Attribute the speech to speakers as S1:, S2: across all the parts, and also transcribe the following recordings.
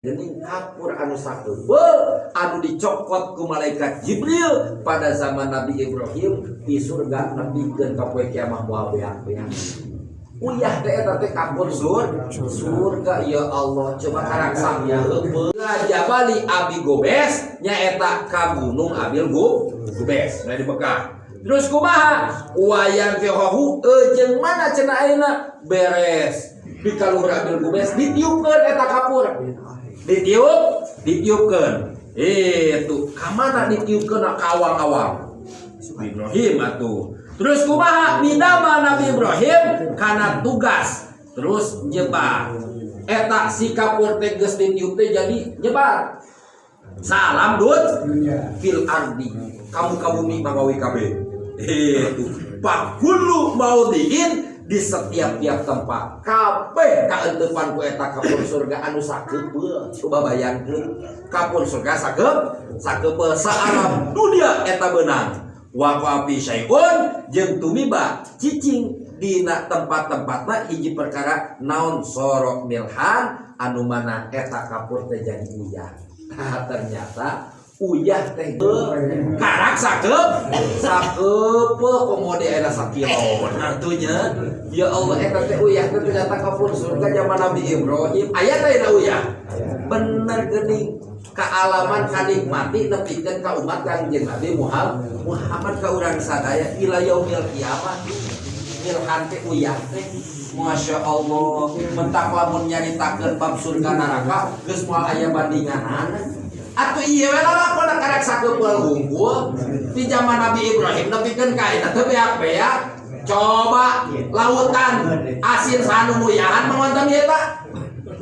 S1: Gening kapur anu sakeul anu dicokot ku malaikat Jibril pada zaman Nabi Ibrahim di surga nepikeun ka poe kiamat moal beak-beak. Uyah teh eta teh kapur surga ya Allah coba karaksanya heupeung. Jabali Abi Gobes nyaeta ka gunung Abil Gobes nah di Mekah. Terus kumaha? Wayan fihahu jeung mana cenah ayeuna beres. Di kalur Abil Gobes ditiupkeun eta kapur. Ditiupkeun itu kamana ditiupkeun ka awang-awang Ibrahim atuh. Terus kumaha midama Nabi Ibrahim kana tugas terus nyebar eta si kapur teh geus ditiup teh jadi nyebar salam dut fil ardi kamu bumi magawi kabeh itu pakulu maudin di setiap tempat kabeh kaentepan ku eta kapur surga anu sakeupeu coba bayangkeun kapur surga sakeupeu saalam dunia eta beunang wa qafi syai'un jeung tumiba cicing dina tempat-tempatna hiji perkara naon sorok milhan anu mana eta kapur teh jadi uyah. Ternyata uyah teh karak sakeupeu komode aya sakilo atunya ya Allah eta teh uyah teh ternyata kapur surga zaman Nabi Ibrahim aya teh uyah bener geuning kaalaman kanikmati nepikeun ka umat Kangjeng Nabi Muhammad ka urang sadaya ila yaumil kiamat milhan teh uyah teh Masya Allah mentak lamun nyaritakeun bab surga neraka geus moal aya bandinganan. Atuh ieu we lalakonna karek sakeupeu hungkul di zaman Nabi Ibrahim nepikeun ka eta teh beak-beak coba lautan asin sanu muyahan mangwonten eta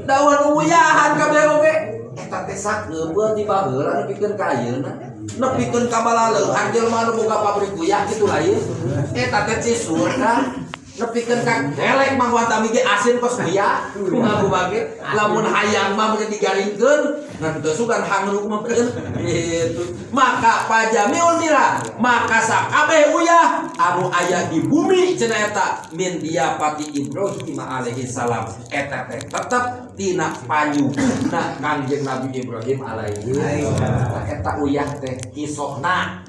S1: daun muyahan kabeh oge eta teh sakeupeu ti baheula nepikeun ka ayeuna nepikeun ka balaleuhan jelema nu boga pabrik uyah kitu lain eta teh ci surga nepikeun ka delek mangwonten ge asin kos uyah kumaha bage lamun hayang mah mun digaringkeun ngan teu sugan hangruk mah gitu. Maka pajamiul mira maka sakabeh uyah anu aya di bumi cenah eta min diapati Ibrahim alaihi salam eta teh tetep tina panyuhna Kangjeng Nabi Ibrahim alaihi salam eta uyah teh kisahna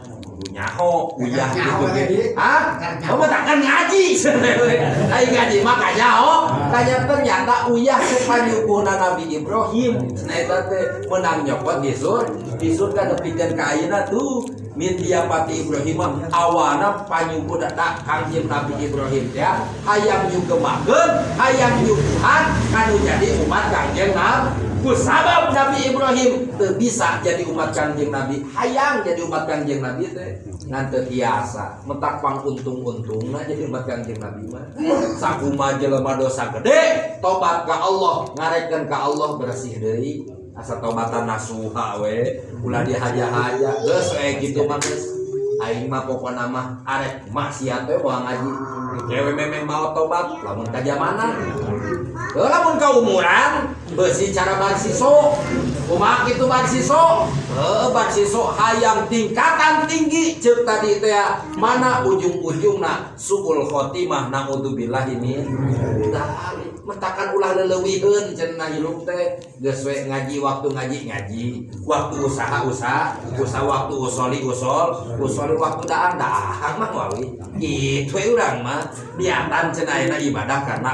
S1: nyaho uyah gitu ge kamu takkan ngaji ai ngaji maka nyaho kanya ternyata uyah teh panyuhna Nabi Ibrahim nah eta teh menang nyokot di surga nepikeun ka ayeuna tuh min diapati Ibrahim awana panyuhna Kangjeng Nabi Ibrahim teh hayang nyugemakeun hayang nyuguhan kanu jadi umat Kangjeng Nabi kusabab Nabi Ibrahim teu bisa jadi umat Kangjeng Nabi hayang jadi umat Kangjeng Nabi teh ngan teu tiasa mentak panguntung-untungna jadi umat Kangjeng Nabi mah sakumaha jelema dosa gede tobat ka Allah ngarekeun ka Allah bersih deui asa tobatan nasuha we ulah dihaja-haja geus we kitu mah geus aing mah pokona mah arek maksiat we moal ngaji dewe memang mau tobat lamun ka jamanan lamun ka umuran beusi cara barsiso kumaha kitu barsiso barsiso hayang tingkatan tinggi ceuk tadi teh mana ujung-ujungna suul khotimah naudzubillahi min dzalik mentakan ulah leuwihkeun cenah hirup teh geus we ngaji waktu ngaji waktu usaha waktu usoli waktu dahang mah wawi kitu we urang mah niatan cenah ayeuna ibadah karena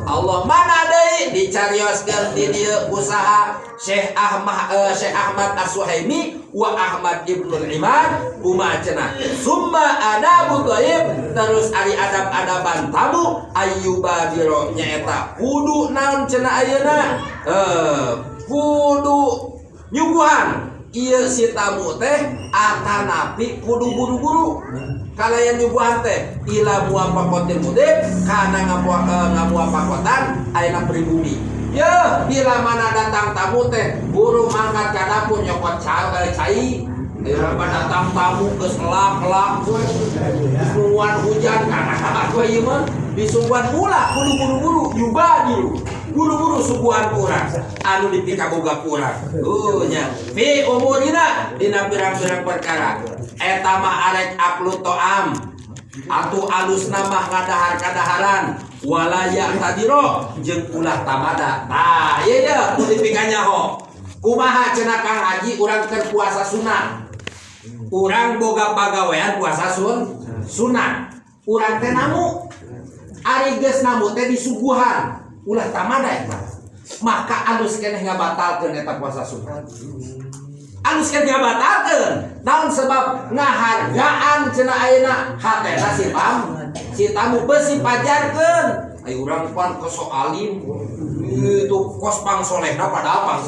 S1: Allah mana deui dicarioskeun di dieu usaha Syekh Ahmad As-Suhaimi wa Ahmad Ibnul Imad kumaha cenah summa adabu ghaib terus ari adab-adaban tamu ayyubadiro nyaeta kudu naon cenah ayeuna kudu nyuguhan ieu si tamu teh atanapi kudu buru-buru kalayan nyuguhan teh ila muwafaqatil mudib kana ngamuwafaqatan ayeuna pribumi ya bila mana datang tamu teh buru mangkat ka dapur nyokot cai bila datang tamu geus elak-elak suwan hujan kana aku ieu mah disuguhan ulah kudu buru-buru yubadiru buru-buru suguhan urang anu dipikaboga urang nya fi umurina dina pirang-pirang perkara eta mah arek aklu to'am atuh alusna mah ngadahar-kadaharan walaya tadiro jeung ulah tamada. Nah ieu nya kudipikannya ho kumaha cenah Kang Haji urang keur puasa sunat, urang boga pagawean puasa sunat, urang teh namu ari geus namu teh disuguhan ulah tamada eta, maka alus keneh ngabatalkeun eta puasa sunat. Alus keneh ngabatalkeun naon sebab ngahargaan cenah ayeuna hatena si tamu besi pajarkeun. Ayo urang pan koso alim itu kos pang solehna padahal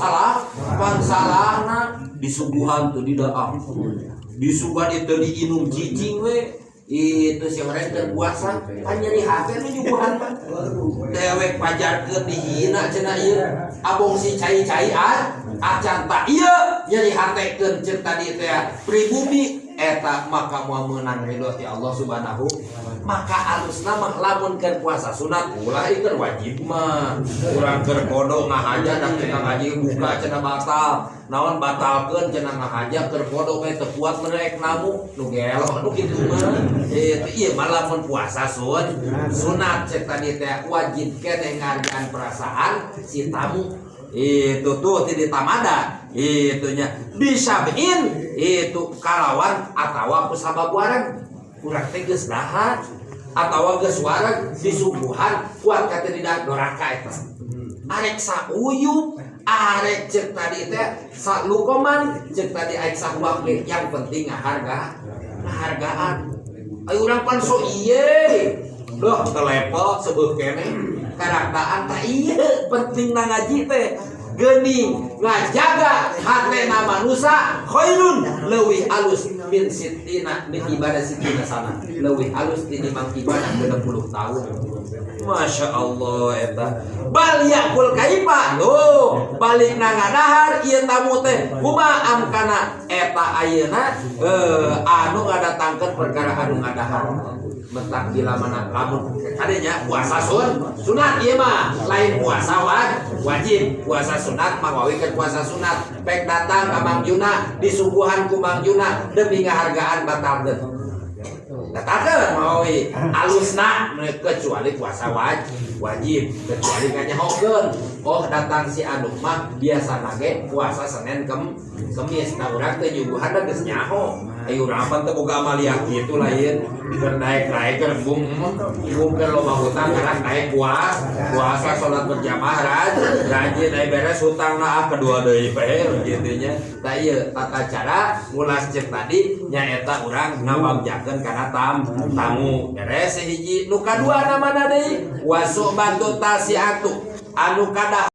S1: pangsalahna disuguhan tuh di daam disuguhan itu diinum cicing we itu si mereka puasa hanya di hati nu nyuguhan dewek pajarkeun dihina cenah ieu abong si cai-cai acan tak ieu jadi hatekeun ceuk tadi teh pribumi eta maka moal meunang ridho ti Allah Subhanahu. Maka alusna mah lamun keur puasa sunat ulah ieu wajib mah urang keur kodo ngahaja dak cenah ngaji buka cenah batal naon batalkeun cenah ngahaja keur kodo we teu kuat meurek namu nu gelo nu kitu mah ieu mah lamun puasa sunat cek tadi teh wajib keneh ngargaan perasaan si tamu itu tuh tidak tamada itunya disabin itu kalawan atawa kusababuaran kurang tegas dahar atawa geus wareg disuguhan kuat kata tidak doraka eta arek sauyup arek cek tadi teh salukoman cek tadi aek sahuap yang penting ngahargaan ayo urang pan so ieu loh telepon sebeuh keneh karaktaan tak iya penting na ngaji teh geuning ngajaga hatena manusia khairun leuwih alus min sittina min ibadah sittina sana leuwih alus tinimbang ibadah 60 tahun. Masya Allah eta bal yakul kaifa loh balik na ngadahar ieu tamu teh kumaha amkana eta ayeuna anu ngadatangkeun perkara anu ngadahar mentak gila mana lamun kadenya puasa sunat ieu mah lain puasa wajib puasa sunat mangawikeun puasa sunat pek datang ka Mang Juna disuguhan ku Mang Juna demi ngahargaan batalkeun batalkeun mawi alusna kecuali puasa wajib kecuali nganyahokeun oh datang si anu mah biasa nage puasa Senin Kemis nah urang teh nyuguhan da geus nyaho ayo urang pan teu boga amalia kitu lain keur naik keur bung keur loba hutang karang naik puasa salat berjamaah rajin aya beres hutangna kedua deui bae kitu nya da ieu tata cara ngulas cek tadi nyaeta urang ngababjakeun kana tamu beres hiji nu kadua na mana deui wasu bantu tasiatu anu kada